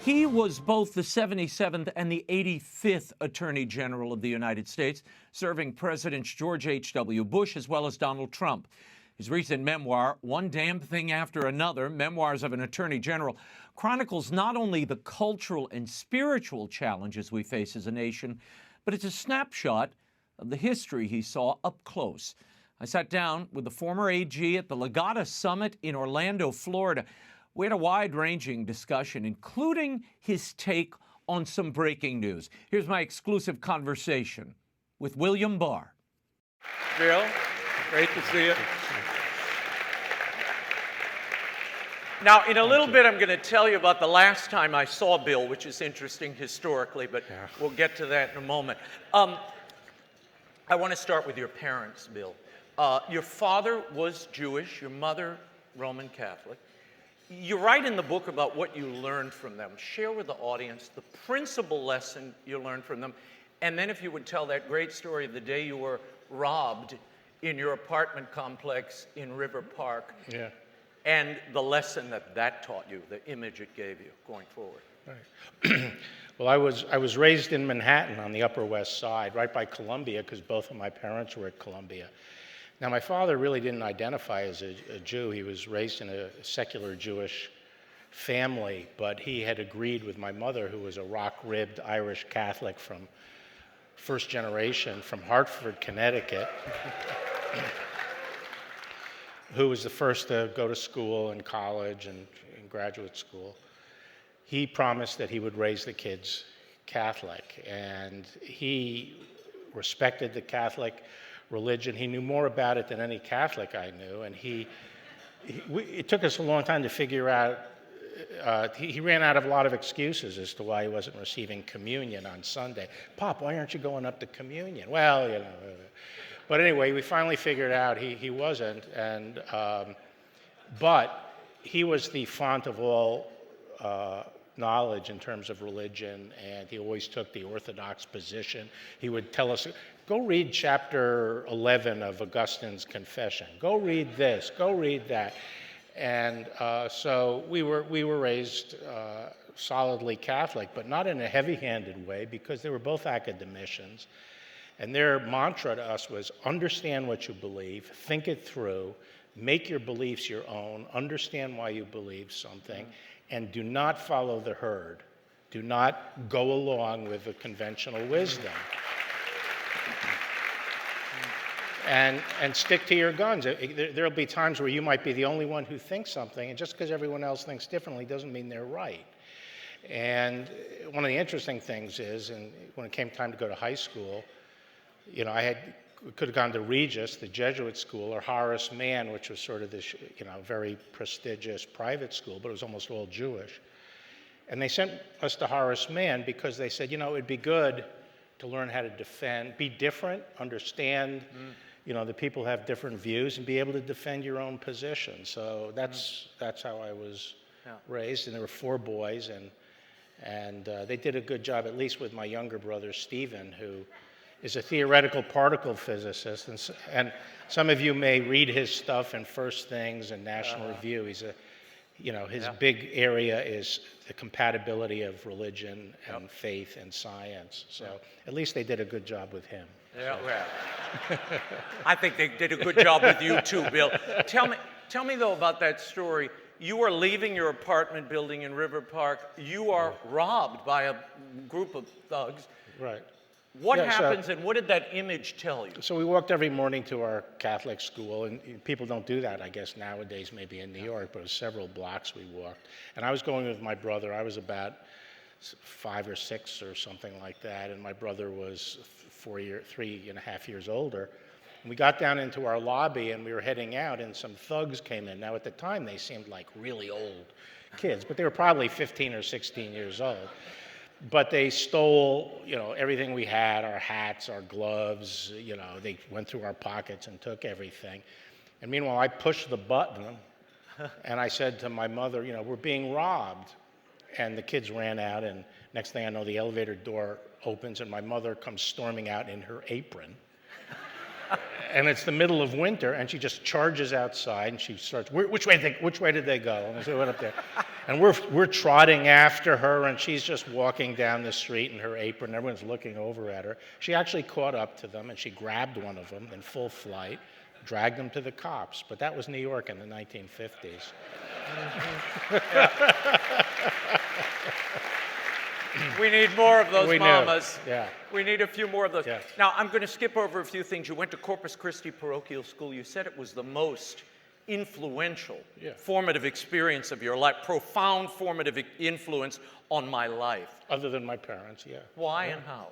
He was both the 77th and the 85th Attorney General of the United States, serving Presidents George H.W. Bush as well as Donald Trump. His recent memoir, One Damn Thing After Another, Memoirs of an Attorney General, chronicles not only the cultural and spiritual challenges we face as a nation, but it's a snapshot of the history he saw up close. I sat down with the former AG at the Legatus Summit in Orlando, Florida. We had a wide-ranging discussion, including his take on some breaking news. Here's my exclusive conversation with William Barr. Bill, great to see you. Now, in a little bit, I'm going to tell you about the last time I saw Bill, which is interesting historically, but we'll get to that in a moment. I want to start with your parents, Bill. Your father was Jewish, your mother Roman Catholic. You write in the book about what you learned from them. Share with the audience the principal lesson you learned from them, and then if you would tell that great story of the day you were robbed in your apartment complex in River Park, and the lesson that taught you, the image it gave you going forward. Right. Well, I was raised in Manhattan on the Upper West Side, right by Columbia, because both of my parents were at Columbia. Now, my father really didn't identify as a Jew. He was raised in a secular Jewish family, but he had agreed with my mother, who was a rock-ribbed Irish Catholic from first generation from Hartford, Connecticut, who was the first to go to school and college and graduate school. He promised that he would raise the kids Catholic, and he respected the Catholic religion. He knew more about it than any Catholic I knew, and it took us a long time to figure out. He ran out of a lot of excuses as to why he wasn't receiving communion on Sunday. Pop, why aren't you going up to communion? Well, you know. But anyway, we finally figured out he wasn't, and but he was the font of all knowledge in terms of religion, and he always took the orthodox position. He would tell us, go read chapter 11 of Augustine's Confession. Go read this, go read that. And so we were raised solidly Catholic, but not in a heavy-handed way, because they were both academicians. And their mantra to us was, understand what you believe, think it through, make your beliefs your own, understand why you believe something, and do not follow the herd. Do not go along with the conventional wisdom. And stick to your guns. There'll be times where you might be the only one who thinks something, and just because everyone else thinks differently doesn't mean they're right. And one of the interesting things is, and when it came time to go to high school, you know, could have gone to Regis, the Jesuit school, or Horace Mann, which was sort of this, you know, very prestigious private school, but it was almost all Jewish. And they sent us to Horace Mann because they said, you know, it'd be good to learn how to defend, be different, understand, you know, that people have different views, and be able to defend your own position. So that's how I was raised, and there were 4 boys, and they did a good job, at least with my younger brother, Stephen, who is a theoretical particle physicist, and some of you may read his stuff in First Things and National Review. He's his big area is the compatibility of religion and faith and science. So at least they did a good job with him. Yeah, well, I think they did a good job with you too, Bill. Tell me though about that story. You are leaving your apartment building in River Park. You are robbed by a group of thugs. Right. What happens, and what did that image tell you? So we walked every morning to our Catholic school, and people don't do that, I guess, nowadays, maybe in New York, but it was several blocks we walked. And I was going with my brother. I was about 5 or 6 or something like that, and my brother was 3.5 years older. And we got down into our lobby, and we were heading out, and some thugs came in. Now, at the time, they seemed like really old kids, but they were probably 15 or 16 years old. But they stole, you know, everything we had, our hats, our gloves, you know, they went through our pockets and took everything. And meanwhile, I pushed the button, and I said to my mother, you know, we're being robbed. And the kids ran out, and next thing I know, the elevator door opens, and my mother comes storming out in her apron. And it's the middle of winter, and she just charges outside, and she starts, which way did they go? And so we went up there. And we're trotting after her, and she's just walking down the street in her apron. Everyone's looking over at her. She actually caught up to them, and she grabbed one of them in full flight, dragged them to the cops. But that was New York in the 1950s. We need more of those We mamas. knew. Yeah. We need a few more of those. Yeah. Now, I'm going to skip over a few things. You went to Corpus Christi Parochial School. You said it was the most influential, formative experience of your life, profound formative influence on my life. Other than my parents, yeah. Why and how?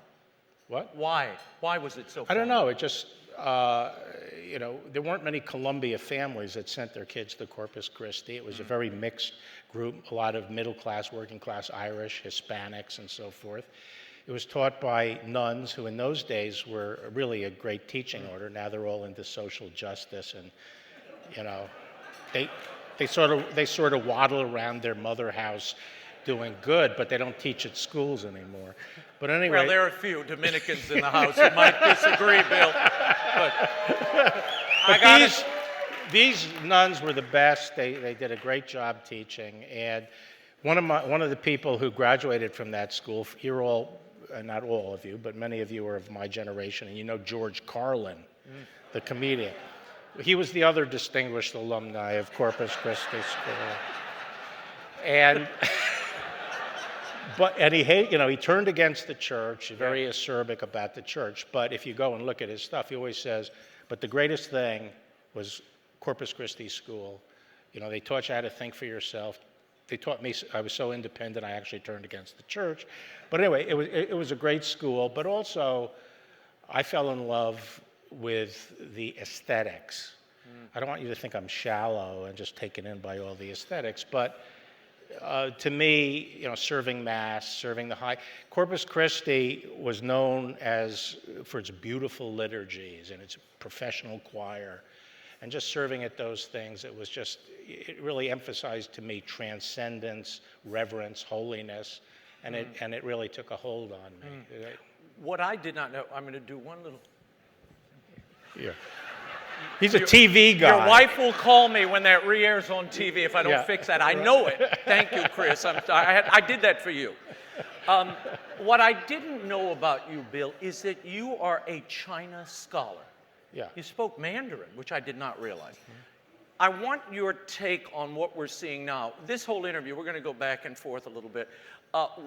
What? Why? Why was it so I don't formative? know. It just, there weren't many Columbia families that sent their kids to Corpus Christi. It was a very mixed group, a lot of middle class, working class Irish, Hispanics, and so forth. It was taught by nuns who in those days were really a great teaching order. Now they're all into social justice, and they sort of waddle around their mother house doing good, but they don't teach at schools anymore. But anyway, Well, there are a few Dominicans in the house who might disagree, Bill. But these nuns were the best. They did a great job teaching. And one of the people who graduated from that school, you're all, not all of you, but many of you are of my generation, and you know George Carlin, the comedian. He was the other distinguished alumni of Corpus Christi School. And he turned against the church, very acerbic about the church. But if you go and look at his stuff, he always says, but the greatest thing was Corpus Christi School. They taught you how to think for yourself. They taught me, I was so independent, I actually turned against the church. But anyway, it was a great school, but also I fell in love with the aesthetics. I don't want you to think I'm shallow and just taken in by all the aesthetics, but to me, serving Mass, serving the high. Corpus Christi was known for its beautiful liturgies and its professional choir. And just serving at those things, it really emphasized to me transcendence, reverence, holiness, and it really took a hold on me. what I did not know, I'm going to do one little. Yeah. He's a TV guy. Your wife will call me when that re-airs on TV if I don't fix that. I know it. Thank you, Chris. I did that for you. What I didn't know about you, Bill, is that you are a China scholar. Yeah. You spoke Mandarin, which I did not realize. I want your take on what we're seeing now. This whole interview, we're going to go back and forth a little bit.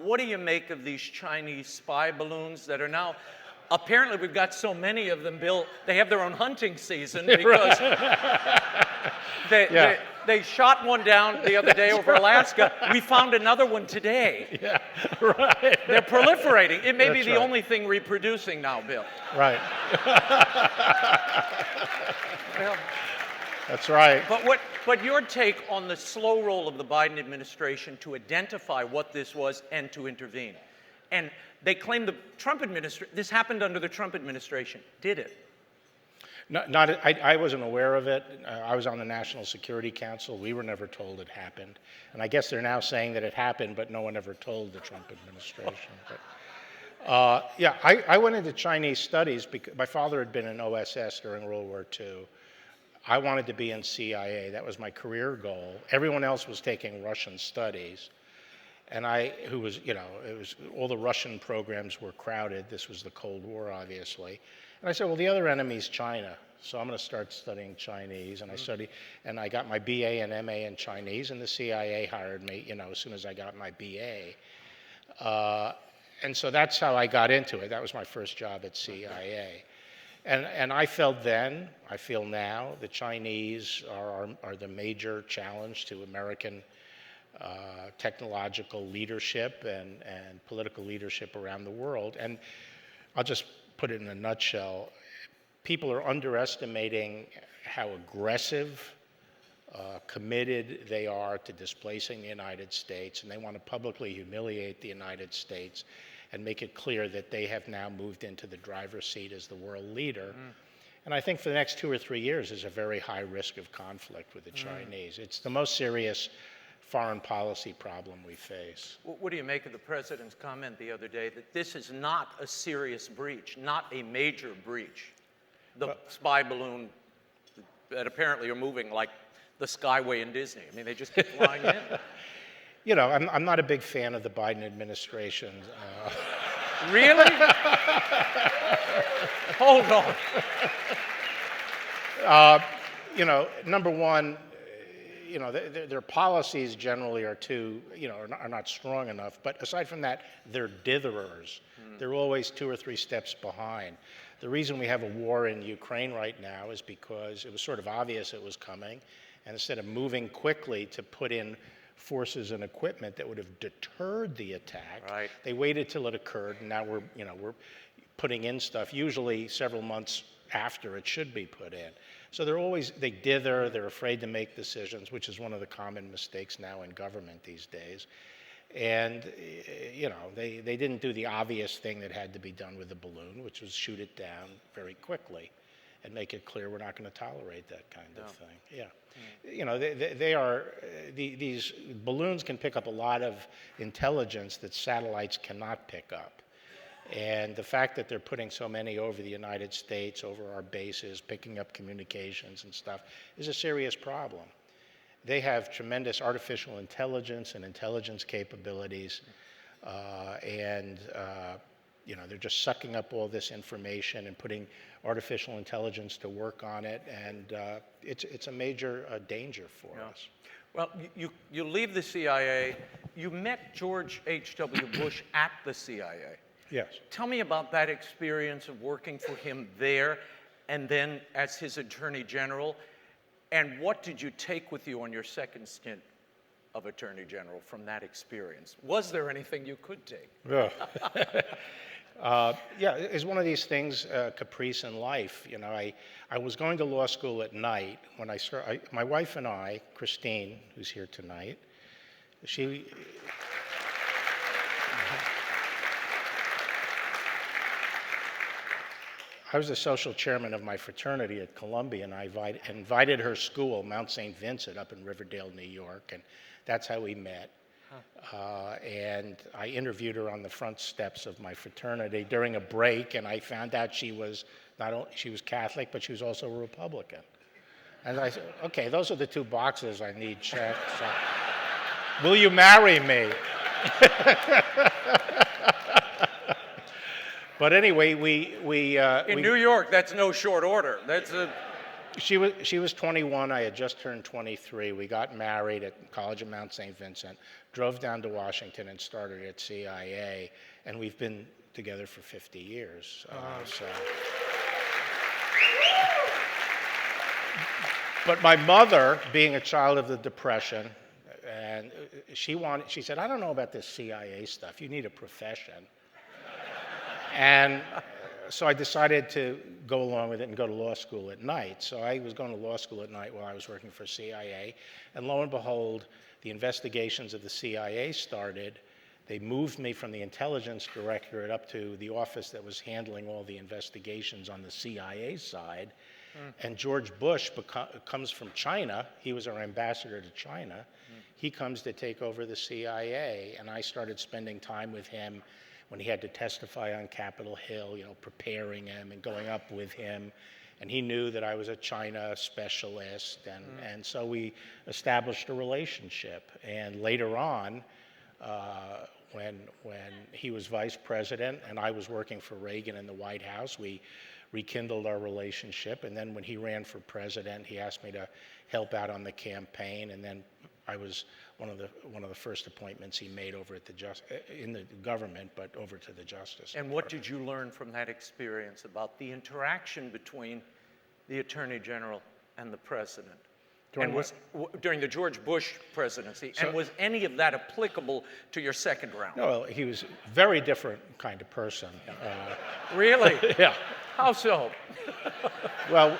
What do you make of these Chinese spy balloons that are now... Apparently, we've got so many of them, Bill, they have their own hunting season because they shot one down the other day over Alaska. We found another one today. Yeah, right. They're proliferating. It may be the right. only thing reproducing now, Bill. Right. Well, that's right. But your take on the slow roll of the Biden administration to identify what this was and to intervene. And they claim the Trump administration, this happened under the Trump administration. Did it? I wasn't aware of it. I was on the National Security Council. We were never told it happened. And I guess they're now saying that it happened, but no one ever told the Trump administration. But, I went into Chinese studies because my father had been in OSS during World War II. I wanted to be in CIA. That was my career goal. Everyone else was taking Russian studies. And it was all the Russian programs were crowded. This was the Cold War, obviously. And I said, well, the other enemy's China, so I'm going to start studying Chinese. And I studied, and I got my BA and MA in Chinese, and the CIA hired me, as soon as I got my BA. And so that's how I got into it. That was my first job at CIA. And I felt then, I feel now, the Chinese are the major challenge to American technological leadership and political leadership around the world. And I'll just put it in a nutshell. People are underestimating how aggressive, committed they are to displacing the United States, and they want to publicly humiliate the United States and make it clear that they have now moved into the driver's seat as the world leader. And I think for the next 2 or 3 years, there's a very high risk of conflict with the Chinese. It's the most serious foreign policy problem we face. What do you make of the president's comment the other day that this is not a serious breach, not a major breach? The spy balloon that apparently are moving like the Skyway in Disney. I mean, they just keep flying in. You know, I'm not a big fan of the Biden administration. Really? Hold on. You know, number one, you know, their policies generally are too, you know, are not strong enough. But aside from that, they're ditherers. They're always 2 or 3 steps behind. The reason we have a war in Ukraine right now is because it was sort of obvious it was coming. And instead of moving quickly to put in forces and equipment that would have deterred the attack, Right. they waited till it occurred. And now we're putting in stuff, usually several months after it should be put in. So they dither, they're afraid to make decisions, which is one of the common mistakes now in government these days. And, you know, they didn't do the obvious thing that had to be done with the balloon, which was shoot it down very quickly and make it clear we're not going to tolerate that kind of thing. Yeah. You know, these balloons can pick up a lot of intelligence that satellites cannot pick up. And the fact that they're putting so many over the United States, over our bases, picking up communications and stuff, is a serious problem. They have tremendous artificial intelligence and intelligence capabilities, you know, they're just sucking up all this information and putting artificial intelligence to work on it, and it's a major danger for us. Well, you leave the CIA. You met George H.W. Bush at the CIA. Yes. Tell me about that experience of working for him there and then as his Attorney General. And what did you take with you on your second stint of Attorney General from that experience? Was there anything you could take? Yeah. Yeah, it's one of these things, caprice in life. You know, I was going to law school at night when my wife and I, Christine, who's here tonight, I was the social chairman of my fraternity at Columbia, and I invited her school, Mount St. Vincent, up in Riverdale, New York, and that's how we met. And I interviewed her on the front steps of my fraternity during a break, and I found out she was Catholic, but she was also a Republican. And I said, okay, those are the 2 boxes I need checked. So, will you marry me? But anyway, In New York, that's no short order. She was 21. I had just turned 23. We got married at College of Mount St. Vincent, drove down to Washington, and started at CIA. And we've been together for 50 years. But my mother, being a child of the Depression, and she said, I don't know about this CIA stuff. You need a profession. And so I decided to go along with it and go to law school at night. So I was going to law school at night while I was working for CIA. And lo and behold, the investigations of the CIA started. They moved me from the intelligence directorate up to the office that was handling all the investigations on the CIA side. And George Bush comes from China. He was our ambassador to China. He comes to take over the CIA. And I started spending time with him when he had to testify on Capitol Hill, you know, preparing him and going up with him. And he knew that I was a China specialist, and so we established a relationship. And later on, when he was vice president and I was working for Reagan in the White House, we rekindled our relationship. And then when he ran for president, he asked me to help out on the campaign, and then I was one of the first appointments he made over at in the government, but over to the Justice Department. And what did you learn from that experience about the interaction between the Attorney General and the President? During the George Bush presidency, and was any of that applicable to your second round? No, he was a very different kind of person. Really? Yeah. How so? Well,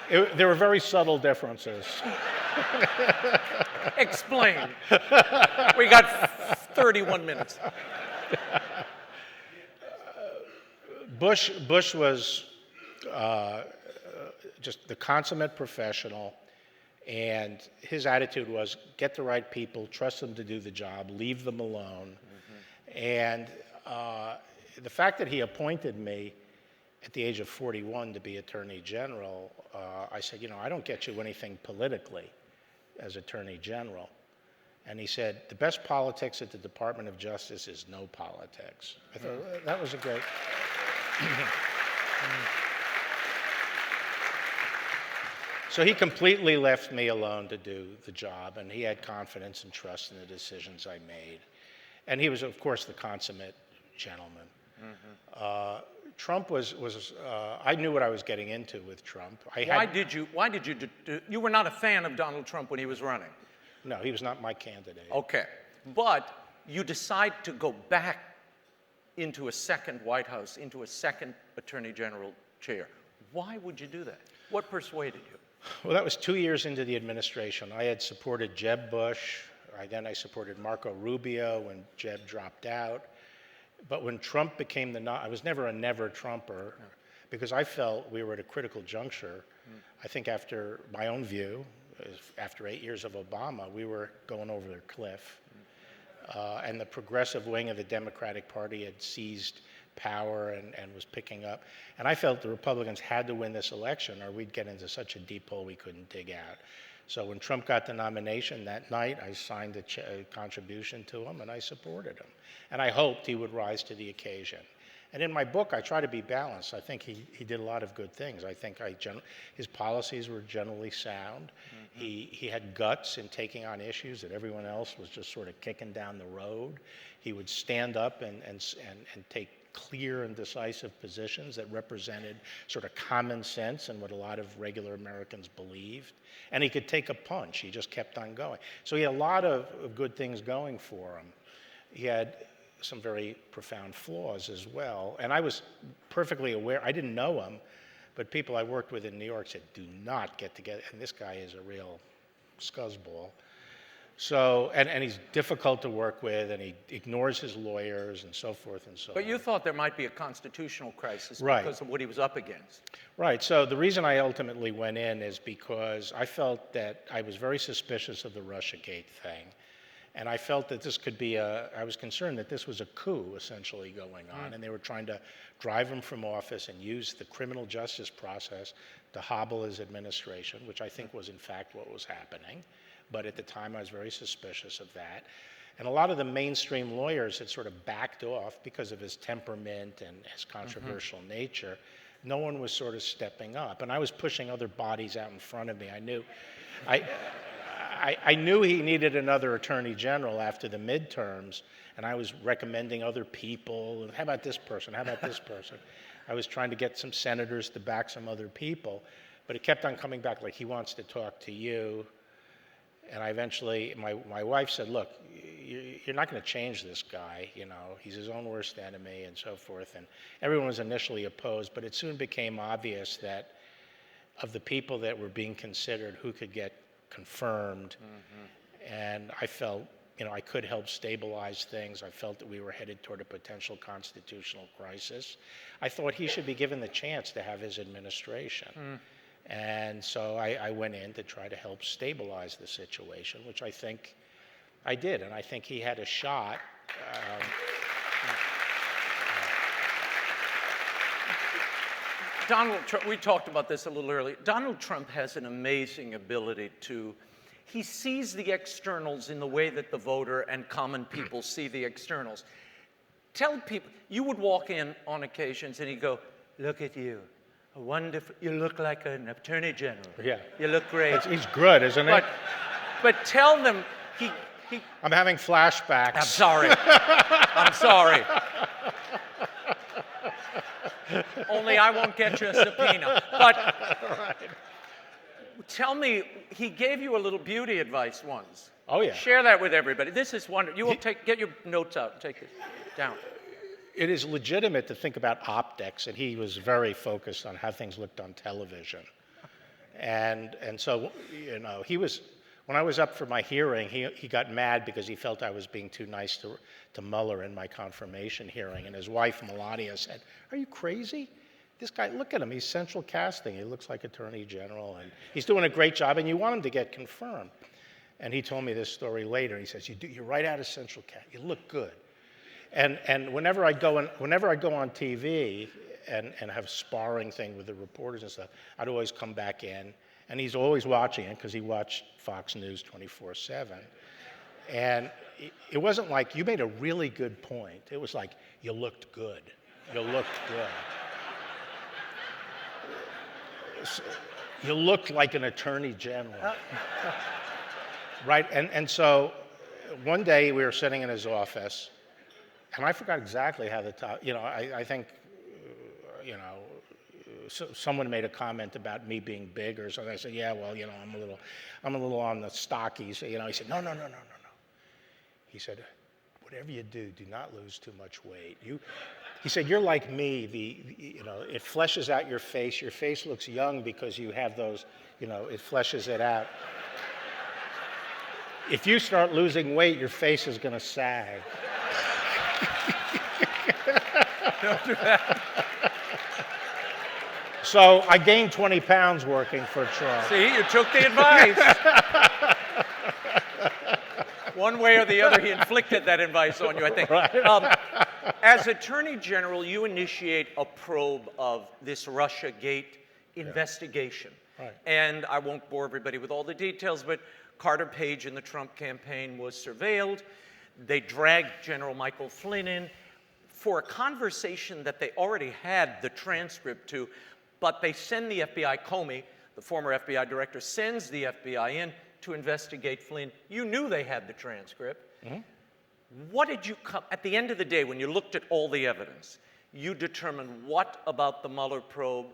there were very subtle differences. Explain. We got 31 minutes. Bush was just the consummate professional, and his attitude was get the right people, trust them to do the job, leave them alone. And the fact that he appointed me at the age of 41 to be Attorney General, I said, you know, I don't get you anything politically as Attorney General. And he said, the best politics at the Department of Justice is no politics. I thought that was a great... So he completely left me alone to do the job, and he had confidence and trust in the decisions I made. And he was, of course, the consummate gentleman. Trump was I knew what I was getting into with Trump. Why did you were not a fan of Donald Trump when he was running? No, he was not my candidate. Okay, but you decide to go back into a second White House, into a second Attorney General chair. Why would you do that? What persuaded you? Well, that was 2 years into the administration. I had supported Jeb Bush. Then I supported Marco Rubio when Jeb dropped out. But when Trump became I was never a never Trumper because I felt we were at a critical juncture. I think after my own view, after 8 years of Obama, we were going over the cliff. And the progressive wing of the Democratic Party had seized power and was picking up. And I felt the Republicans had to win this election or we'd get into such a deep hole we couldn't dig out. So when Trump got the nomination that night, I signed a contribution to him and I supported him. And I hoped he would rise to the occasion. And in my book, I try to be balanced. I think he did a lot of good things. I think his policies were generally sound. He had guts in taking on issues that everyone else was just sort of kicking down the road. He would stand up and take clear and decisive positions that represented sort of common sense and what a lot of regular Americans believed. And he could take a punch. He just kept on going. So he had a lot of good things going for him. He had some very profound flaws as well. And I was perfectly aware, I didn't know him, but people I worked with in New York said, do not get together. And this guy is a real scuzzball. So, and he's difficult to work with, and he ignores his lawyers and so forth and so on. But you thought there might be a constitutional crisis Right. because of what he was up against. Right, so the reason I ultimately went in is because I felt that I was very suspicious of the Russiagate thing. And I felt that this could be I was concerned that this was a coup essentially going on, and they were trying to drive him from office and use the criminal justice process to hobble his administration, which I think was in fact what was happening. But at the time, I was very suspicious of that. And a lot of the mainstream lawyers had sort of backed off because of his temperament and his controversial nature. No one was sort of stepping up. And I was pushing other bodies out in front of me. I knew he needed another attorney general after the midterms, and I was recommending other people. How about this person? How about this person? I was trying to get some senators to back some other people. But it kept on coming back like, he wants to talk to you. And I eventually, my wife said, look, you're not going to change this guy, you know, he's his own worst enemy and so forth. And everyone was initially opposed, but it soon became obvious that of the people that were being considered, who could get confirmed. And I felt, you know, I could help stabilize things. I felt that we were headed toward a potential constitutional crisis. I thought he should be given the chance to have his administration. And so I went in to try to help stabilize the situation, which I think I did. And I think he had a shot. Donald Trump, we talked about this a little earlier. Donald Trump has an amazing ability he sees the externals in the way that the voter and common people see the externals. Tell people, you would walk in on occasions and he'd go, look at you. Wonderful. You look like an attorney general. Yeah. You look great. He's good, isn't he? But tell them he I'm having flashbacks. I'm sorry. I'm sorry. Only I won't get you a subpoena. But tell me, he gave you a little beauty advice once. Oh, yeah. Share that with everybody. This is wonderful. You will get your notes out and take this down. It is legitimate to think about optics, and he was very focused on how things looked on television. And so, you know, when I was up for my hearing, he got mad because he felt I was being too nice to Mueller in my confirmation hearing. And his wife, Melania, said, are you crazy? This guy, look at him, he's central casting. He looks like Attorney General, and he's doing a great job, and you want him to get confirmed. And he told me this story later. He says, you're right out of central casting, you look good. And whenever I go on TV and have a sparring thing with the reporters and stuff, I'd always come back in, and he's always watching it because he watched Fox News 24/7. And it wasn't like, you made a really good point. It was like, you looked good. You looked good. You looked like an attorney general. Right? And so one day we were sitting in his office, and I forgot exactly how I think, someone made a comment about me being big or something. I said, yeah, well, I'm a little on the stockies. He said, no. He said, whatever you do, do not lose too much weight. He said, you're like me. It fleshes out your face. Your face looks young because you have those, it fleshes it out. If you start losing weight, your face is going to sag. Don't do that. So I gained 20 pounds working for Trump. See, you took the advice. One way or the other, he inflicted that advice on you, I think. Right. As Attorney General, you initiate a probe of this Russiagate investigation. Right. And I won't bore everybody with all the details, but Carter Page in the Trump campaign was surveilled. They dragged General Michael Flynn in for a conversation that they already had the transcript to, but they send the FBI, Comey, the former FBI director, sends the FBI in to investigate Flynn. You knew they had the transcript. Mm-hmm. What did you come, at the end of the day, when you looked at all the evidence, you determined what about the Mueller probe,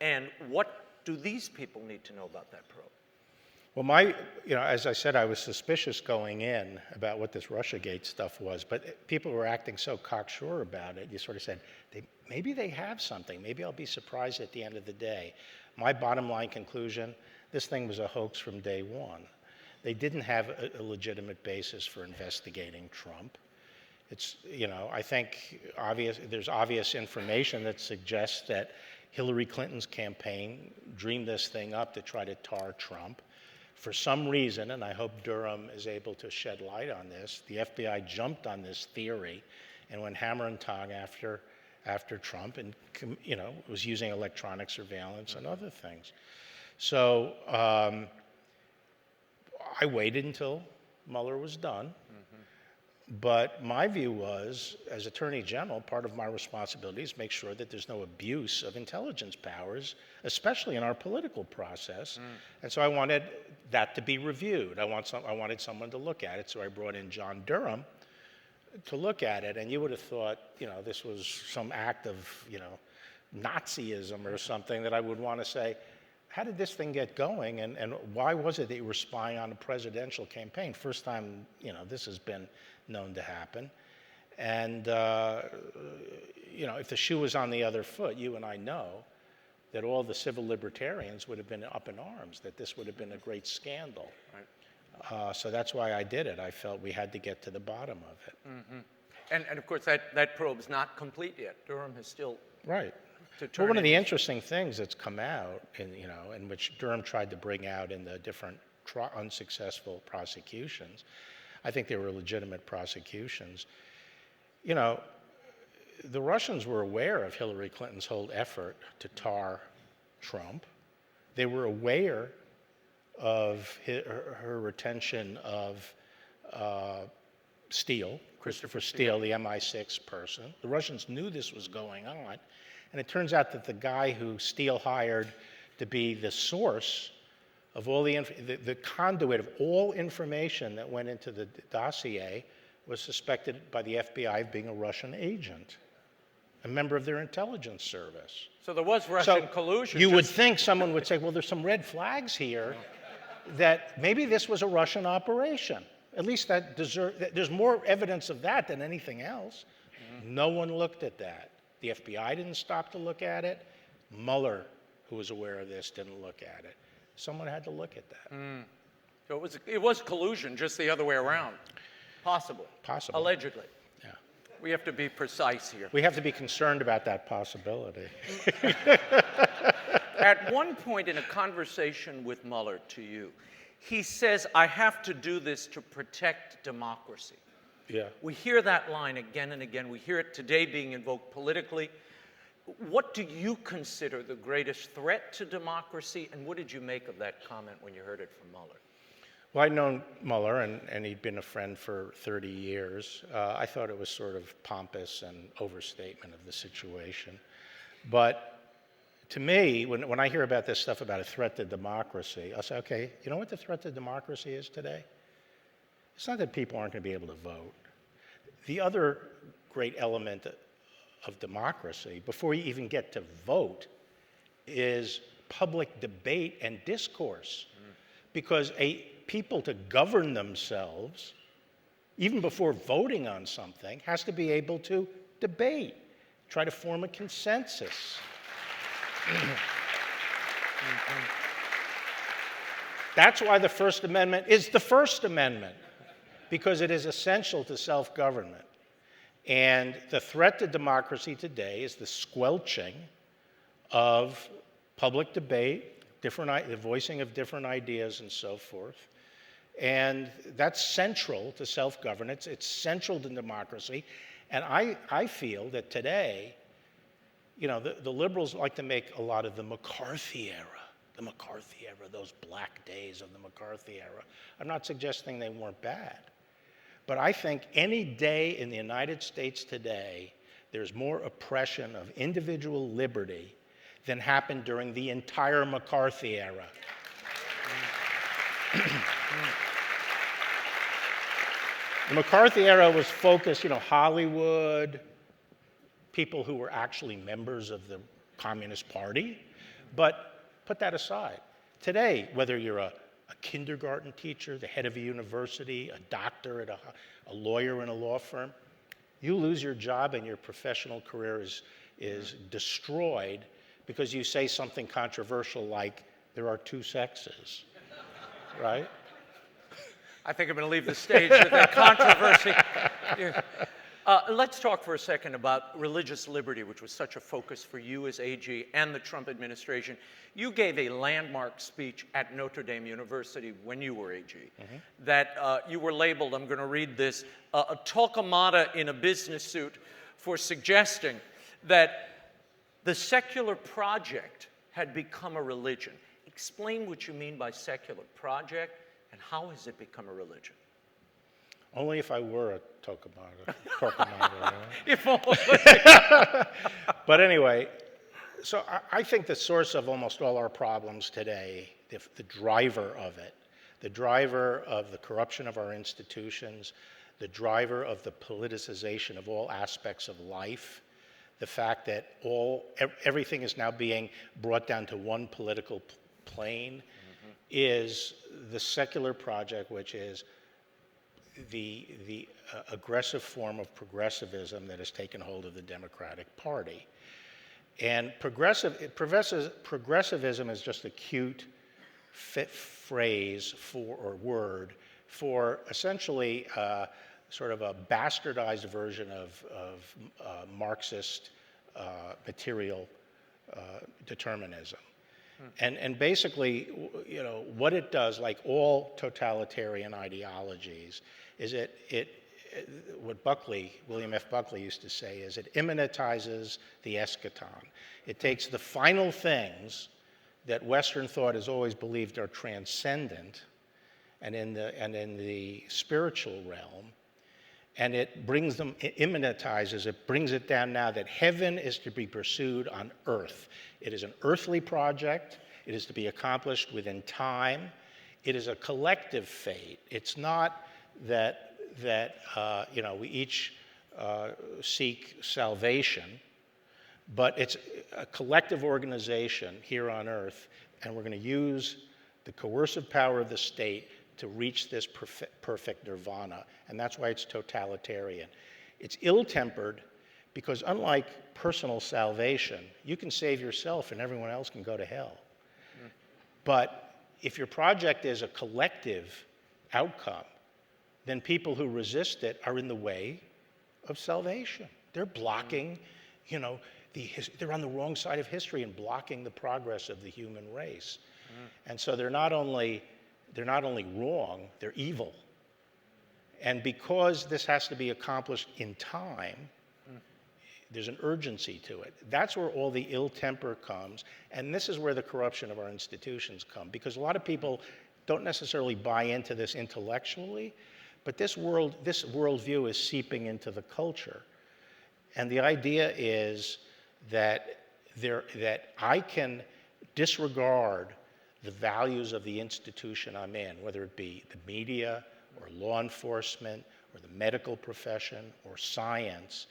and what do these people need to know about that probe? Well, as I said, I was suspicious going in about what this Russiagate stuff was, but people were acting so cocksure about it. You sort of said, maybe they have something. Maybe I'll be surprised at the end of the day. My bottom line conclusion, this thing was a hoax from day one. They didn't have a legitimate basis for investigating Trump. It's, I think there's obvious information that suggests that Hillary Clinton's campaign dreamed this thing up to try to tar Trump. For some reason, and I hope Durham is able to shed light on this, the FBI jumped on this theory and went hammer and tong after Trump, and was using electronic surveillance and other things. So I waited until Mueller was done. But my view was, as Attorney General, part of my responsibility is make sure that there's no abuse of intelligence powers, especially in our political process. And so I wanted that to be reviewed. I wanted someone to look at it, so I brought in John Durham to look at it. And you would have thought, this was some act of, Nazism or something, that I would want to say, how did this thing get going, and why was it that you were spying on a presidential campaign? First time, this has been known to happen. And, if the shoe was on the other foot, you and I know that all the civil libertarians would have been up in arms, that this would have been a great scandal. Right. So that's why I did it. I felt we had to get to the bottom of it. And of course, that probe's not complete yet. Durham has still right. to turn. Well, one of the interesting things that's come out, in which Durham tried to bring out in the different unsuccessful prosecutions, I think they were legitimate prosecutions. The Russians were aware of Hillary Clinton's whole effort to tar Trump. They were aware of her retention of Steele, Christopher Steele, the MI6 person. The Russians knew this was going on. And it turns out that the guy who Steele hired to be the source of all the conduit of all information that went into the dossier was suspected by the FBI of being a Russian agent, a member of their intelligence service. So there was Russian collusion. You would think someone would say, well, there's some red flags here that maybe this was a Russian operation. At least there's more evidence of that than anything else. No one looked at that. The FBI didn't stop to look at it. Mueller, who was aware of this, didn't look at it. Someone had to look at that. So it was collusion, just the other way around. Possible. Allegedly. Yeah. We have to be precise here. We have to be concerned about that possibility. At one point in a conversation with Mueller to you, he says, I have to do this to protect democracy. Yeah. We hear that line again and again. We hear it today being invoked politically. What do you consider the greatest threat to democracy, and what did you make of that comment when you heard it from Mueller? Well, I'd known Mueller, and he'd been a friend for 30 years. I thought it was sort of pompous and overstatement of the situation. But to me, when I hear about this stuff about a threat to democracy, I'll say, okay, you know what the threat to democracy is today? It's not that people aren't going to be able to vote. The other great element of democracy, before you even get to vote, is public debate and discourse. Because people to govern themselves, even before voting on something, has to be able to debate, try to form a consensus. That's why the First Amendment is the First Amendment, because it is essential to self-government. And the threat to democracy today is the squelching of public debate, the voicing of different ideas and so forth. And that's central to self-governance. It's central to democracy. And I feel that today, you know, the liberals like to make a lot of the McCarthy era, those black days of the McCarthy era. I'm not suggesting they weren't bad. But I think any day in the United States today, there's more oppression of individual liberty than happened during the entire McCarthy era. The McCarthy era was focused, you know, Hollywood, people who were actually members of the Communist Party. But put that aside. Today, whether you're a kindergarten teacher, the head of a university, a doctor, a lawyer in a law firm, you lose your job and your professional career is destroyed because you say something controversial like, there are two sexes, right? I think I'm going to leave the stage with that controversy. Let's talk for a second about religious liberty, which was such a focus for you as AG and the Trump administration. You gave a landmark speech at Notre Dame University when you were AG that you were labeled, I'm going to read this, a Talquemada in a business suit for suggesting that the secular project had become a religion. Explain what you mean by secular project and how has it become a religion? Only if I were a Talquemada. If only. But anyway, so I think the source of almost all our problems today, the driver of it, the driver of the corruption of our institutions, the driver of the politicization of all aspects of life, the fact that everything is now being brought down to one political plane, is the secular project, which is the aggressive form of progressivism that has taken hold of the Democratic Party. And progressivism is just a cute phrase or word for essentially sort of a bastardized version of Marxist material determinism. And basically, you know, what it does, like all totalitarian ideologies, is what William F. Buckley used to say is it immanentizes the eschaton. It takes the final things that Western thought has always believed are transcendent and in the spiritual realm, and it brings them, it immanentizes, it brings it down now that heaven is to be pursued on earth. It is an earthly project. It is to be accomplished within time. It is a collective fate. It's not that you know, we each seek salvation, but it's a collective organization here on earth, and we're going to use the coercive power of the state to reach this perfect nirvana, and that's why it's totalitarian. It's ill-tempered because unlike personal salvation, you can save yourself and everyone else can go to hell. But if your project is a collective outcome, then people who resist it are in the way of salvation. They're blocking, you know, they're on the wrong side of history and blocking the progress of the human race. And so they're not only wrong, they're evil. And because this has to be accomplished in time, there's an urgency to it. That's where all the ill temper comes, and this is where the corruption of our institutions come, because a lot of people don't necessarily buy into this intellectually, but this worldview is seeping into the culture. And the idea is that I can disregard the values of the institution I'm in, whether it be the media or law enforcement or the medical profession or science,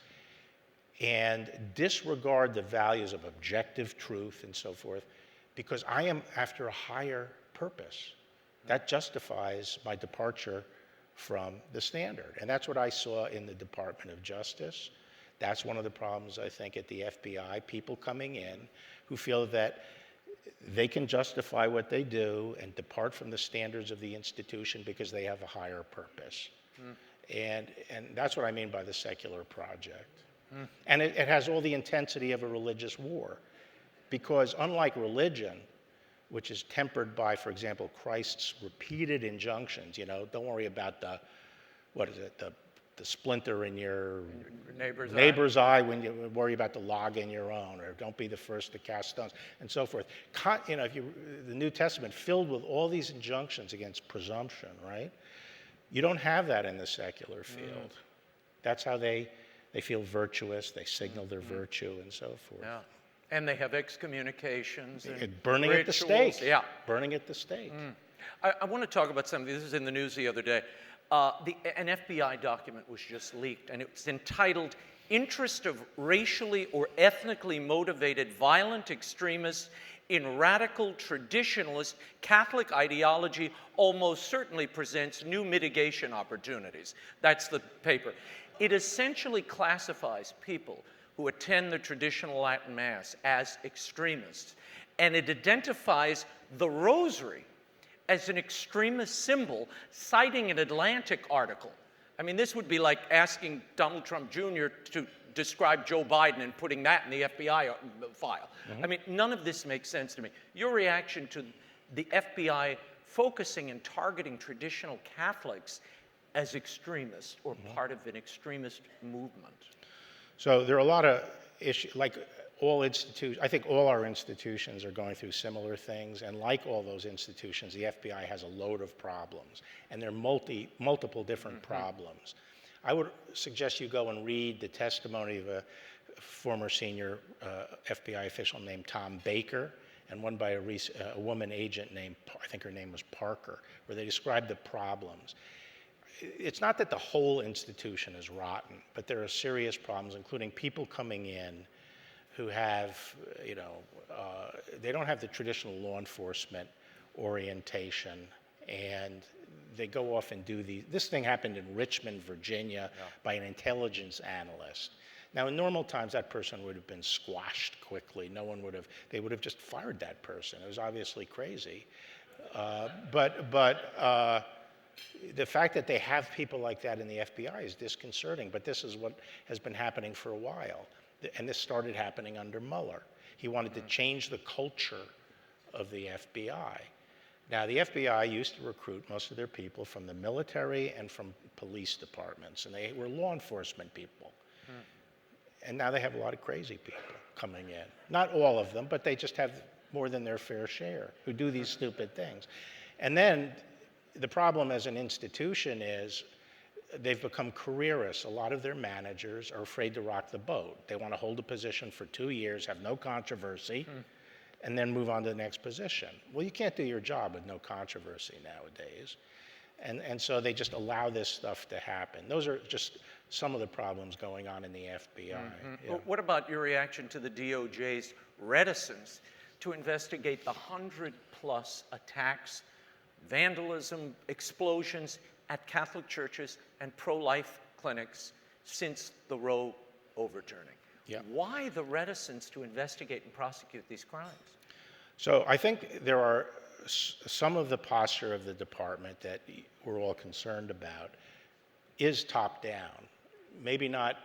and disregard the values of objective truth and so forth, because I am after a higher purpose. That justifies my departure from the standard. And that's what I saw in the Department of Justice. That's one of the problems, I think, at the FBI, people coming in who feel that they can justify what they do and depart from the standards of the institution because they have a higher purpose. And that's what I mean by the secular project. And it has all the intensity of a religious war, because unlike religion, which is tempered by, for example, Christ's repeated injunctions, don't worry about the splinter in your neighbor's eye when you worry about the log in your own, or don't be the first to cast stones, and so forth. The New Testament filled with all these injunctions against presumption, right? You don't have that in the secular field. That's how they feel virtuous, they signal their virtue, and so forth. Yeah. And they have excommunications and burning rituals. at the stake. Yeah. Burning at the stake. I want to talk about something. This is in the news the other day. An FBI document was just leaked, and it's entitled "Interest of Racially or Ethnically Motivated Violent Extremists in Radical Traditionalist Catholic Ideology Almost Certainly Presents New Mitigation Opportunities." That's the paper. It essentially classifies people who attend the traditional Latin Mass as extremists, and it identifies the rosary as an extremist symbol, citing an Atlantic article. I mean, this would be like asking Donald Trump Jr. to describe Joe Biden and putting that in the FBI file. I mean, none of this makes sense to me. Your reaction to the FBI focusing and targeting traditional Catholics as extremists or part of an extremist movement? So there are a lot of issues, like all institutions, I think all our institutions are going through similar things, and like all those institutions, the FBI has a load of problems, and they're multiple different problems. I would suggest you go and read the testimony of a former senior FBI official named Tom Baker, and one by a woman agent named, I think her name was Parker, where they describe the problems. It's not that the whole institution is rotten, but there are serious problems, including people coming in who have, they don't have the traditional law enforcement orientation, and they go off and do this thing happened in Richmond, Virginia, by an intelligence analyst. Now, in normal times, that person would have been squashed quickly. They would have just fired that person. It was obviously crazy. The fact that they have people like that in the FBI is disconcerting, but this is what has been happening for a while. And this started happening under Mueller. He wanted to change the culture of the FBI. Now, the FBI used to recruit most of their people from the military and from police departments, and they were law enforcement people. And now they have a lot of crazy people coming in. Not all of them, but they just have more than their fair share who do these stupid things. And then the problem as an institution is they've become careerists. A lot of their managers are afraid to rock the boat. They want to hold a position for 2 years, have no controversy, and then move on to the next position. Well, you can't do your job with no controversy nowadays. And so they just allow this stuff to happen. Those are just some of the problems going on in the FBI. Yeah. Well, what about your reaction to the DOJ's reticence to investigate the 100+ attacks, vandalism, explosions at Catholic churches and pro-life clinics since the Roe overturning? Yeah. Why the reticence to investigate and prosecute these crimes? So I think there are some of the posture of the department that we're all concerned about is top down. Maybe not,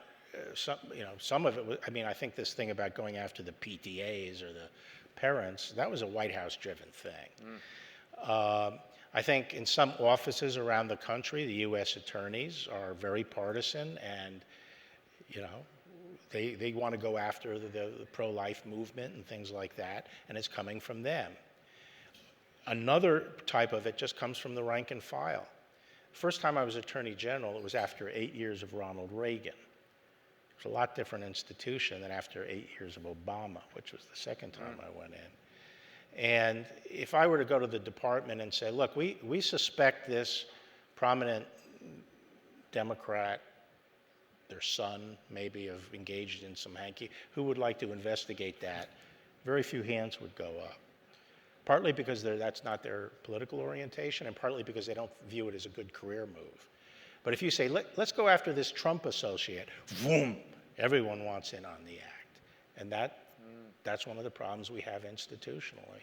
some of it, I think this thing about going after the PTAs or the parents, that was a White House driven thing. I think in some offices around the country, the U.S. attorneys are very partisan, and they want to go after the pro-life movement and things like that, and it's coming from them. Another type of it just comes from the rank and file. First time I was Attorney General, it was after 8 years of Ronald Reagan. It's a lot different institution than after 8 years of Obama, which was the second time I went in. And if I were to go to the department and say, look, we suspect this prominent Democrat, their son maybe, have engaged in some hanky, who would like to investigate that? Very few hands would go up. Partly because that's not their political orientation, and partly because they don't view it as a good career move. But if you say, let's go after this Trump associate, boom, everyone wants in on the act. And that's one of the problems we have institutionally.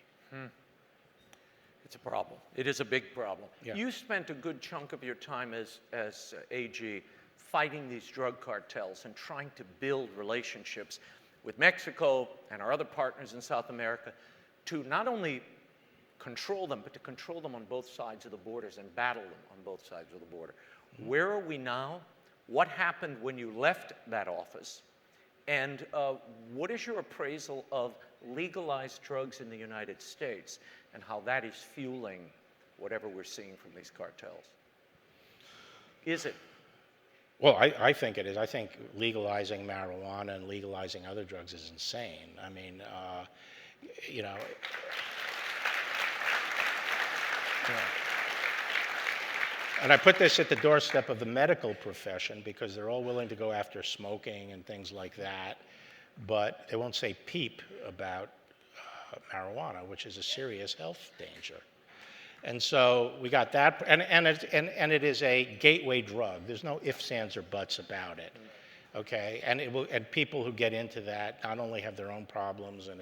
It's a problem. It is a big problem. Yeah. You spent a good chunk of your time as AG fighting these drug cartels and trying to build relationships with Mexico and our other partners in South America to not only control them, but to control them on both sides of the borders and battle them on both sides of the border. Where are we now? What happened when you left that office? And what is your appraisal of legalized drugs in the United States and how that is fueling whatever we're seeing from these cartels? Is it? Well, I think it is. I think legalizing marijuana and legalizing other drugs is insane. I mean, you know, and I put this at the doorstep of the medical profession because they're all willing to go after smoking and things like that, but they won't say peep about marijuana, which is a serious health danger. And so we got that, and it is a gateway drug. There's no ifs, ands, or buts about it. Okay, and people who get into that not only have their own problems, and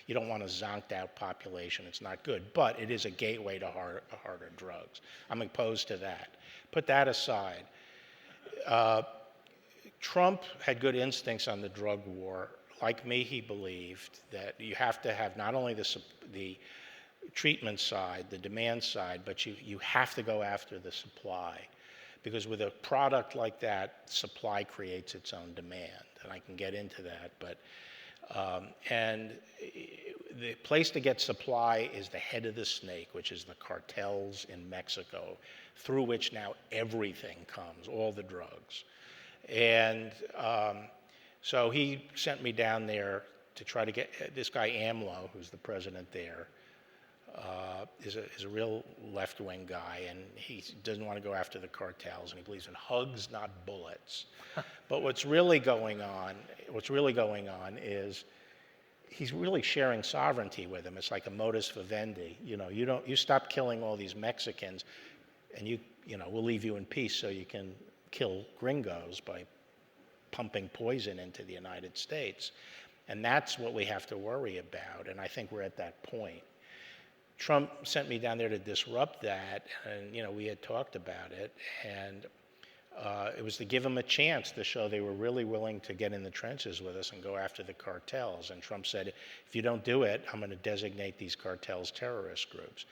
you don't want a zonked out population. It's not good, but it is a gateway to harder drugs. I'm opposed to that. Put that aside. Trump had good instincts on the drug war. Like me, he believed that you have to have not only the treatment side, the demand side, but you have to go after the supply. Because with a product like that, supply creates its own demand, and I can get into that. But and the place to get supply is the head of the snake, which is the cartels in Mexico, through which now everything comes, all the drugs. And so he sent me down there to try to get this guy AMLO, who's the president there. Is a real left-wing guy, and he doesn't want to go after the cartels, and he believes in hugs, not bullets. But what's really going on is he's really sharing sovereignty with them. It's like a modus vivendi. You know, you stop killing all these Mexicans, and we'll leave you in peace so you can kill gringos by pumping poison into the United States. And that's what we have to worry about, and I think we're at that point. Trump sent me down there to disrupt that, and we had talked about it, and it was to give them a chance to show they were really willing to get in the trenches with us and go after the cartels. And Trump said, if you don't do it, I'm going to designate these cartels terrorist groups.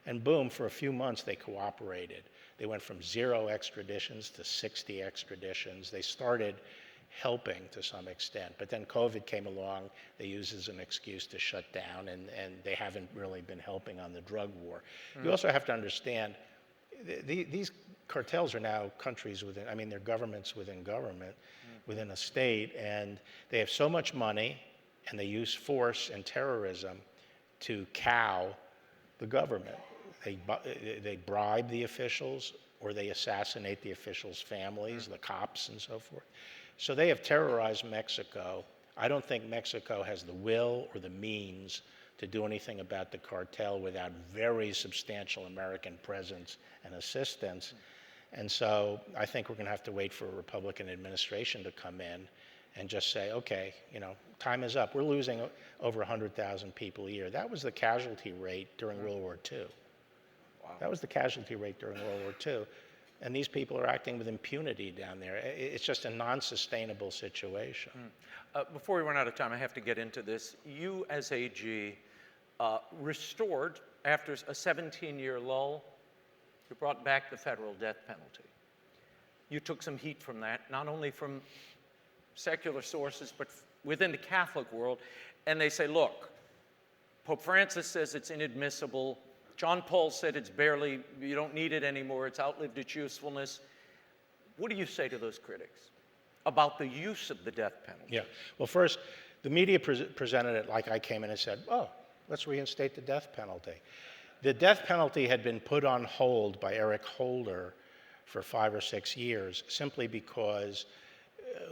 And boom, for a few months they cooperated. They went from 0 extraditions to 60 extraditions. They started helping to some extent. But then COVID came along, they used as an excuse to shut down, and they haven't really been helping on the drug war. You also have to understand, these cartels are now countries within, they're governments within government, within a state, and they have so much money, and they use force and terrorism to cow the government. They bribe the officials, or they assassinate the officials' families, the cops and so forth. So they have terrorized Mexico. I don't think Mexico has the will or the means to do anything about the cartel without very substantial American presence and assistance. And so I think we're going to have to wait for a Republican administration to come in and just say, okay, time is up. We're losing over 100,000 people a year. That was the casualty rate during World War II. Wow. That was the casualty rate during World War II. And these people are acting with impunity down there. It's just a non-sustainable situation. Before we run out of time, I have to get into this. You, as AG, restored, after a 17-year lull, you brought back the federal death penalty. You took some heat from that, not only from secular sources, but within the Catholic world. And they say, look, Pope Francis says it's inadmissible. John Paul said it's barely, you don't need it anymore, it's outlived its usefulness. What do you say to those critics about the use of the death penalty? Yeah. Well, first, the media presented it like I came in and said, oh, let's reinstate the death penalty. The death penalty had been put on hold by Eric Holder for 5 or 6 years simply because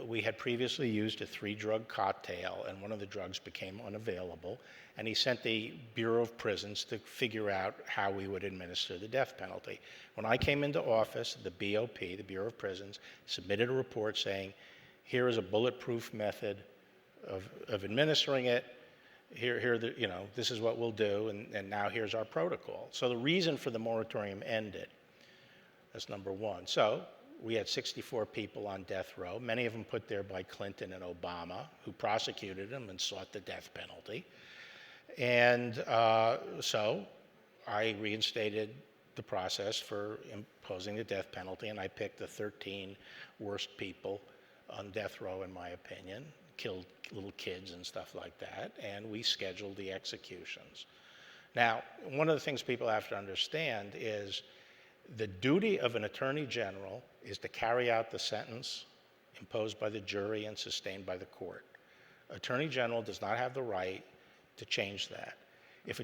we had previously used a 3-drug cocktail, and one of the drugs became unavailable, and he sent the Bureau of Prisons to figure out how we would administer the death penalty. When I came into office, the BOP, the Bureau of Prisons, submitted a report saying, here is a bulletproof method of administering it. This is what we'll do, and now here's our protocol. So the reason for the moratorium ended. That's number one. So we had 64 people on death row, many of them put there by Clinton and Obama, who prosecuted them and sought the death penalty. And so I reinstated the process for imposing the death penalty, and I picked the 13 worst people on death row, in my opinion, killed little kids and stuff like that, and we scheduled the executions. Now, one of the things people have to understand is the duty of an attorney general is to carry out the sentence imposed by the jury and sustained by the court. Attorney general does not have the right to change that. If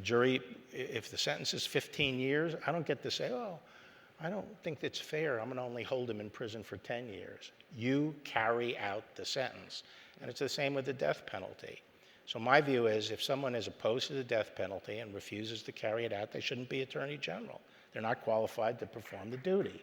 the sentence is 15 years, I don't get to say, oh, I don't think that's fair, I'm gonna only hold him in prison for 10 years. You carry out the sentence. And it's the same with the death penalty. So my view is if someone is opposed to the death penalty and refuses to carry it out, they shouldn't be attorney general. They're not qualified to perform the duty.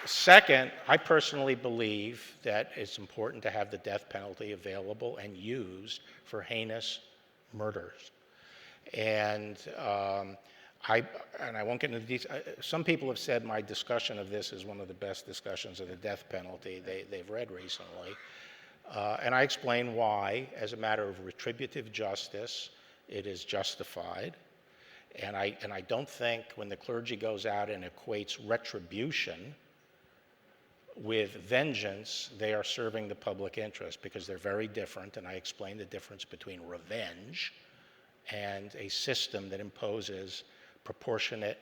Second, I personally believe that it's important to have the death penalty available and used for heinous murders. And I won't get into these. Some people have said my discussion of this is one of the best discussions of the death penalty they've read recently. And I explain why, as a matter of retributive justice, it is justified. And I don't think when the clergy goes out and equates retribution with vengeance, they are serving the public interest, because they're very different. And I explain the difference between revenge and a system that imposes proportionate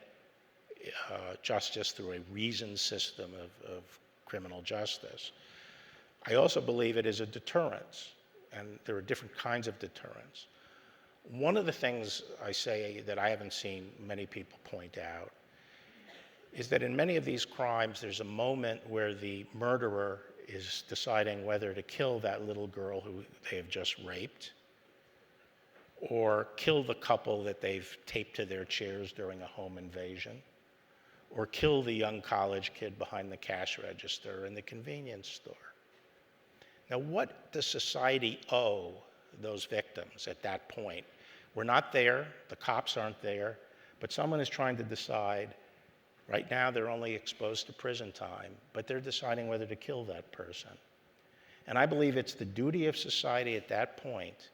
justice through a reasoned system of criminal justice. I also believe it is a deterrence, and there are different kinds of deterrence. One of the things I say that I haven't seen many people point out is that in many of these crimes, there's a moment where the murderer is deciding whether to kill that little girl who they have just raped, or kill the couple that they've taped to their chairs during a home invasion, or kill the young college kid behind the cash register in the convenience store. Now, what does society owe those victims at that point? We're not there, the cops aren't there, but someone is trying to decide. Right now, they're only exposed to prison time, but they're deciding whether to kill that person. And I believe it's the duty of society at that point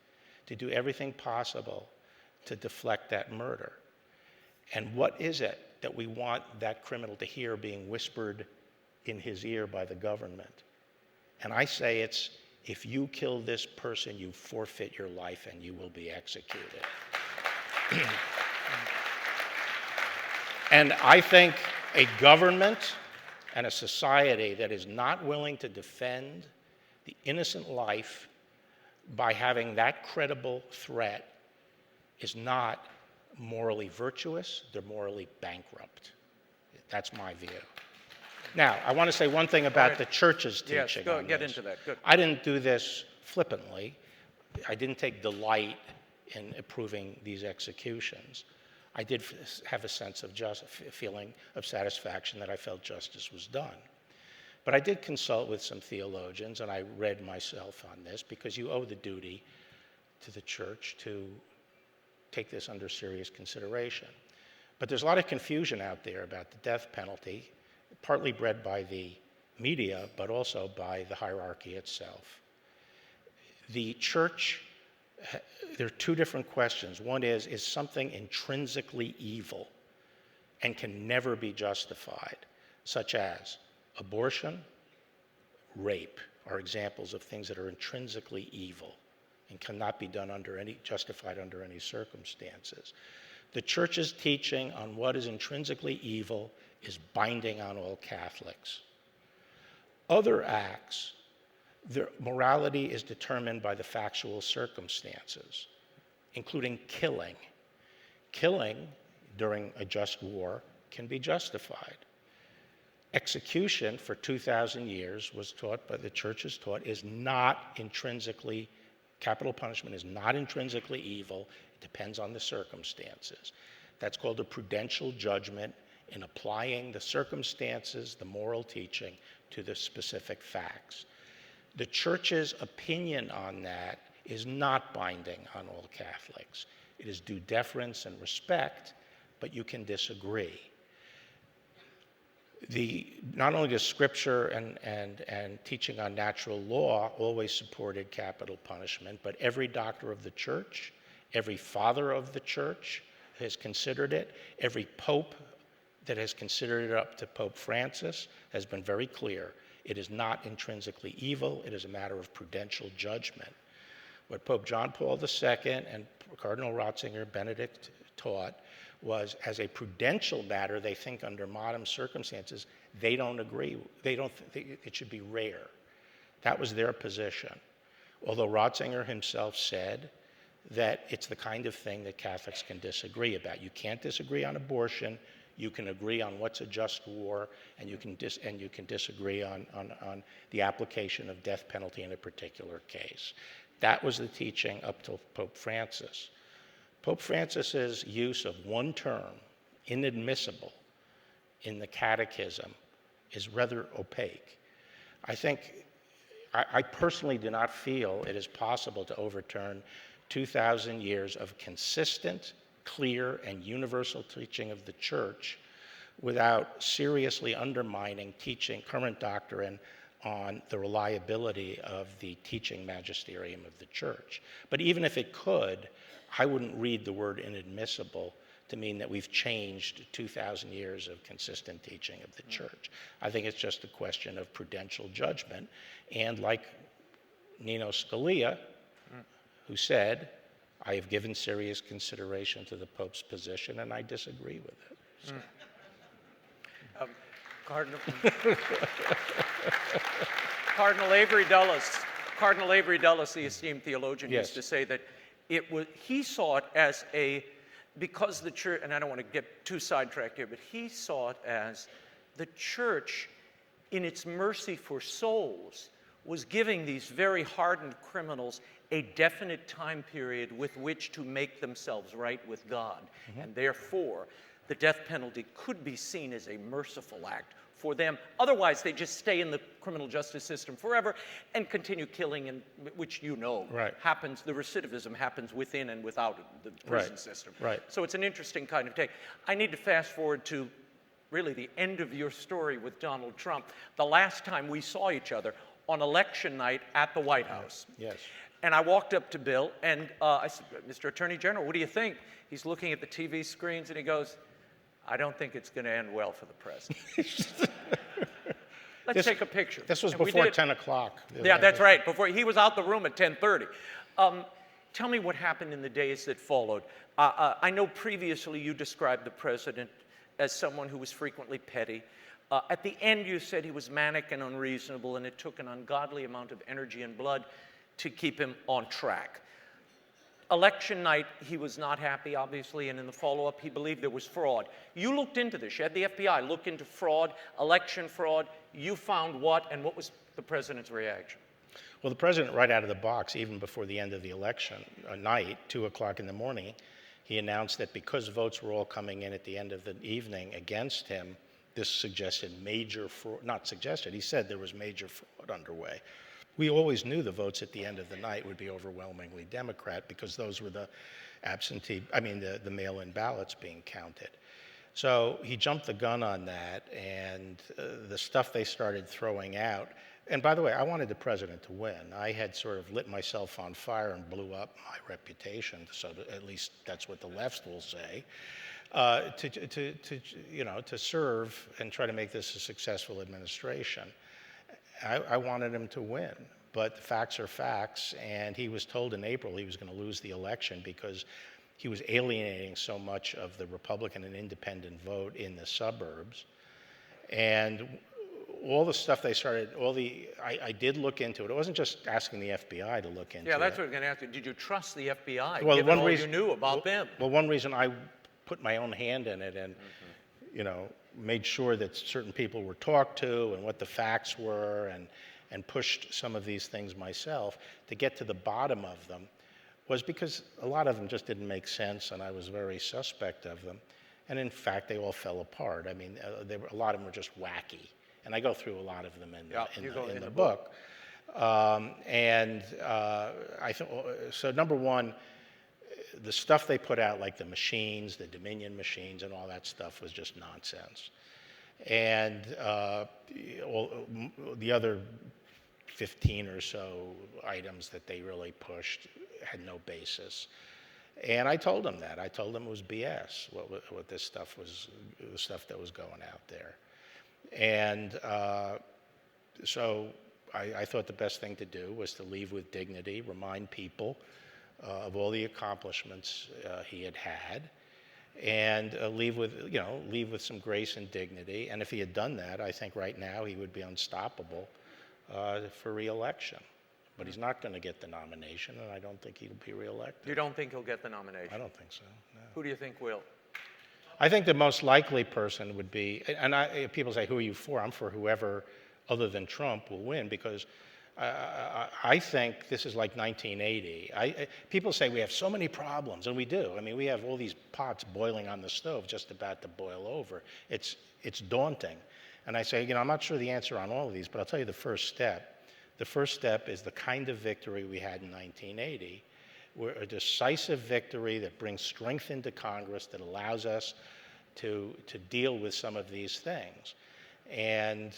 to do everything possible to deflect that murder. And what is it that we want that criminal to hear being whispered in his ear by the government? And I say it's, if you kill this person, you forfeit your life and you will be executed. And I think a government and a society that is not willing to defend the innocent life by having that credible threat is not morally virtuous, they're morally bankrupt. That's my view. Now, I want to say one thing about the church's teaching. Yes, get into that. Good. I didn't do this flippantly. I didn't take delight in approving these executions. I did have a sense of feeling of satisfaction that I felt justice was done. But I did consult with some theologians, and I read myself on this, because you owe the duty to the church to take this under serious consideration. But there's a lot of confusion out there about the death penalty, partly bred by the media, but also by the hierarchy itself. The church, there are two different questions. One is something intrinsically evil and can never be justified, such as abortion, rape, are examples of things that are intrinsically evil. and cannot be done justified under any circumstances. The church's teaching on what is intrinsically evil is binding on all Catholics. Other acts, their morality is determined by the factual circumstances, including killing. Killing during a just war can be justified. Execution for 2,000 years was taught by the church is taught is not intrinsically, capital punishment is not intrinsically evil. It depends on the circumstances. That's called a prudential judgment in applying the circumstances, the moral teaching, to the specific facts. The church's opinion on that is not binding on all Catholics. It is due deference and respect, but you can disagree. Not only does Scripture and teaching on natural law always supported capital punishment, but every doctor of the church, every father of the church has considered it. Every pope that has considered it up to Pope Francis has been very clear. It is not intrinsically evil. It is a matter of prudential judgment. What Pope John Paul II and Cardinal Ratzinger Benedict taught was, as a prudential matter, they think under modern circumstances, they don't agree. They don't think it should be rare. That was their position. Although Ratzinger himself said that it's the kind of thing that Catholics can disagree about. You can't disagree on abortion. You can agree on what's a just war, and you can disagree on the application of death penalty in a particular case. That was the teaching up till Pope Francis. Pope Francis's use of one term, inadmissible, in the catechism is rather opaque. I personally do not feel it is possible to overturn 2,000 years of consistent, clear, and universal teaching of the Church without seriously undermining current doctrine on the reliability of the teaching magisterium of the Church. But even if it could, I wouldn't read the word inadmissible to mean that we've changed 2,000 years of consistent teaching of the Church. I think it's just a question of prudential judgment. And like Nino Scalia, who said, I have given serious consideration to the Pope's position, and I disagree with it. So. Cardinal Avery Dulles, the esteemed theologian, Yes. used to say that he saw it as because the church, and I don't want to get too sidetracked here, but he saw it as the church, in its mercy for souls, was giving these very hardened criminals a definite time period with which to make themselves right with God. Mm-hmm. And therefore, the death penalty could be seen as a merciful act for them. Otherwise, they just stay in the criminal justice system forever and continue killing, and which happens. The recidivism happens within and without the prison system. Right. So it's an interesting kind of take. I need to fast forward to really the end of your story with Donald Trump. The last time we saw each other on election night at the White House. Yes. And I walked up to Bill and I said, Mr. Attorney General, what do you think? He's looking at the TV screens and he goes, I don't think it's going to end well for the president. Let's take a picture. This was before 10 o'clock. Yeah, that's right. Before he was out the room at 10:30. Tell me what happened in the days that followed. I know previously you described the president as someone who was frequently petty. At the end, you said he was manic and unreasonable, and it took an ungodly amount of energy and blood to keep him on track. Election night, he was not happy, obviously, and in the follow-up, he believed there was fraud. You looked into this. You had the FBI look into fraud, election fraud. You found what, and what was the president's reaction? Well, the president, right out of the box, even before the end of the election night, 2 o'clock in the morning, he announced that because votes were all coming in at the end of the evening against him, this suggested major fraud, not suggested, he said there was major fraud underway. We always knew the votes at the end of the night would be overwhelmingly Democrat because those were the the mail-in ballots being counted. So he jumped the gun on that, and the stuff they started throwing out. And by the way, I wanted the president to win. I had sort of lit myself on fire and blew up my reputation, so at least that's what the left will say, to serve and try to make this a successful administration. I wanted him to win but the facts are facts, and he was told in April he was going to lose the election because he was alienating so much of the Republican and independent vote in the suburbs. And all the stuff they started, I did look into it. It wasn't just asking the FBI to look into it. Yeah, that's what I was going to ask you. Did you trust the FBI, Well, given all you knew about them? Well, one reason I put my own hand in it and, made sure that certain people were talked to and what the facts were and pushed some of these things myself to get to the bottom of them was because a lot of them just didn't make sense and I was very suspect of them. And in fact, they all fell apart. I mean, a lot of them were just wacky. And I go through a lot of them in the book. So number one, the stuff they put out, like the machines, the Dominion machines and all that stuff was just nonsense. And the other 15 or so items that they really pushed had no basis. And I told them that. I told them it was BS, what this stuff was, the stuff that was going out there. And so I thought the best thing to do was to leave with dignity, remind people of all the accomplishments he had had, and leave with some grace and dignity. And if he had done that, I think right now he would be unstoppable for re-election. But he's not going to get the nomination, and I don't think he'll be re-elected. You don't think he'll get the nomination? I don't think so, no. Who do you think will? I think the most likely person would be, and people say, who are you for? I'm for whoever other than Trump will win, because I think this is like 1980. People say we have so many problems, and we do. I mean, we have all these pots boiling on the stove just about to boil over. It's daunting. And I say, I'm not sure the answer on all of these, but I'll tell you the first step. The first step is the kind of victory we had in 1980, where a decisive victory that brings strength into Congress that allows us to deal with some of these things. And,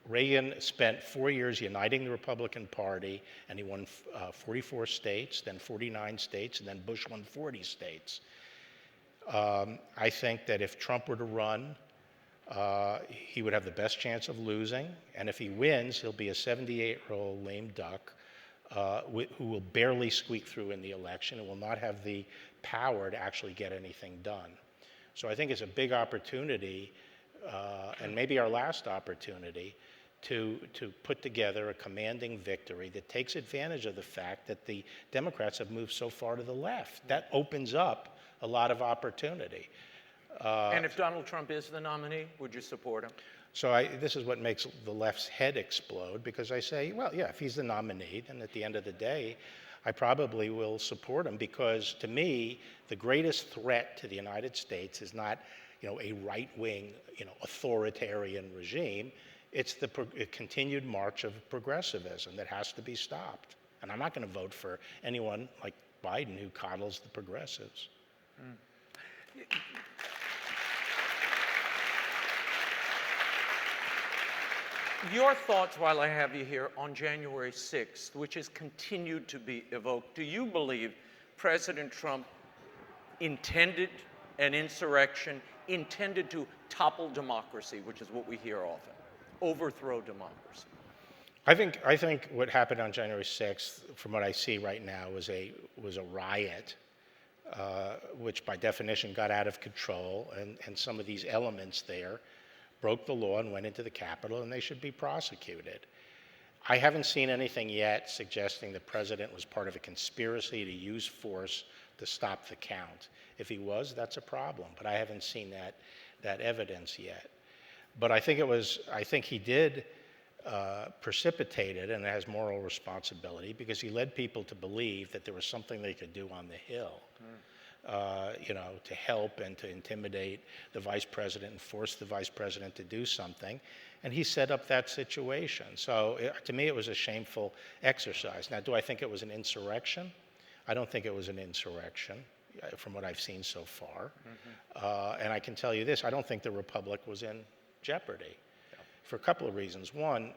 Reagan spent 4 years uniting the Republican Party, and he won 44 states, then 49 states, and then Bush won 40 states. I think that if Trump were to run, he would have the best chance of losing, and if he wins, he'll be a 78-year-old lame duck who will barely squeak through in the election and will not have the power to actually get anything done. So I think it's a big opportunity, and maybe our last opportunity, to put together a commanding victory that takes advantage of the fact that the Democrats have moved so far to the left. That opens up a lot of opportunity. And if Donald Trump is the nominee, would you support him? So this is what makes the left's head explode, because I say, well, yeah, if he's the nominee, then at the end of the day, I probably will support him, because to me, the greatest threat to the United States is not, a right-wing, authoritarian regime. It's the continued march of progressivism that has to be stopped. And I'm not going to vote for anyone like Biden who coddles the progressives. Your thoughts, while I have you here, on January 6th, which has continued to be evoked. Do you believe President Trump intended an insurrection, intended to topple democracy, which is what we hear often, overthrow democracy? I think what happened on January 6th, from what I see right now, was a riot, which by definition got out of control, and some of these elements there broke the law and went into the Capitol, and they should be prosecuted. I haven't seen anything yet suggesting the president was part of a conspiracy to use force to stop the count. If he was, that's a problem, but I haven't seen that evidence yet. But I think he did precipitate it, and has moral responsibility, because he led people to believe that there was something they could do on the Hill. To help and to intimidate the vice president and force the vice president to do something. And he set up that situation. So to me, it was a shameful exercise. Now, do I think it was an insurrection? I don't think it was an insurrection from what I've seen so far. And I can tell you this, I don't think the Republic was in jeopardy for a couple of reasons. One,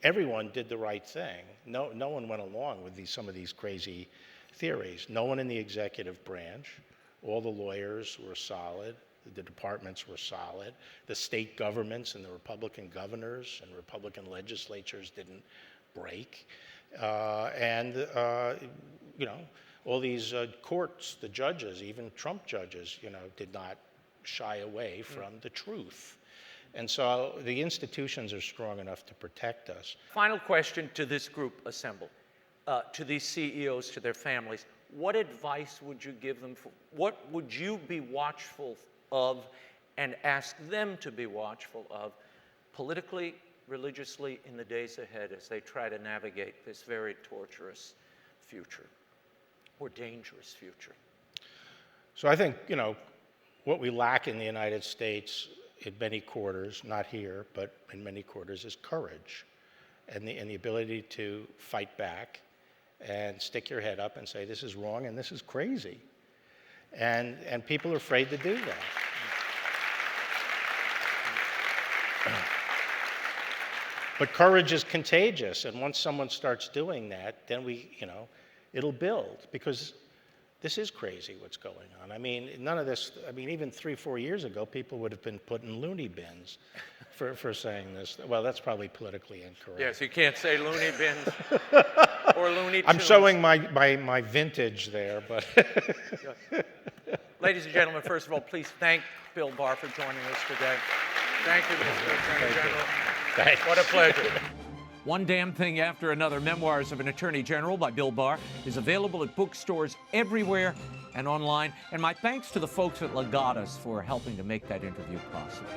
everyone did the right thing. No one went along with some of these crazy theories. No one in the executive branch. All the lawyers were solid. The departments were solid. The state governments and the Republican governors and Republican legislatures didn't break. You know, all these courts, the judges, even Trump judges, you know, did not shy away from the truth. And so the institutions are strong enough to protect us. Final question to this group assembled, to these CEOs, to their families. What advice would you give them? What would you be watchful of and ask them to be watchful of politically, religiously in the days ahead as they try to navigate this very torturous future or dangerous future? So I think, you know, what we lack in the United States in many quarters, not here, but in many quarters, is courage and the ability to fight back and stick your head up and say, this is wrong and this is crazy. And people are afraid to do that. But courage is contagious, and once someone starts doing that, then it'll build, because this is crazy what's going on. I mean, none of this, even 3-4 years ago, people would have been put in loony bins for saying this. Well, that's probably politically incorrect. Yes, you can't say loony bins or loony tunes. I'm showing my vintage there, but. Ladies and gentlemen, first of all, please thank Bill Barr for joining us today. Thank you, Mr. Attorney General. Thanks. What a pleasure. One Damn Thing After Another, Memoirs of an Attorney General by Bill Barr, is available at bookstores everywhere and online. And my thanks to the folks at Legatus for helping to make that interview possible.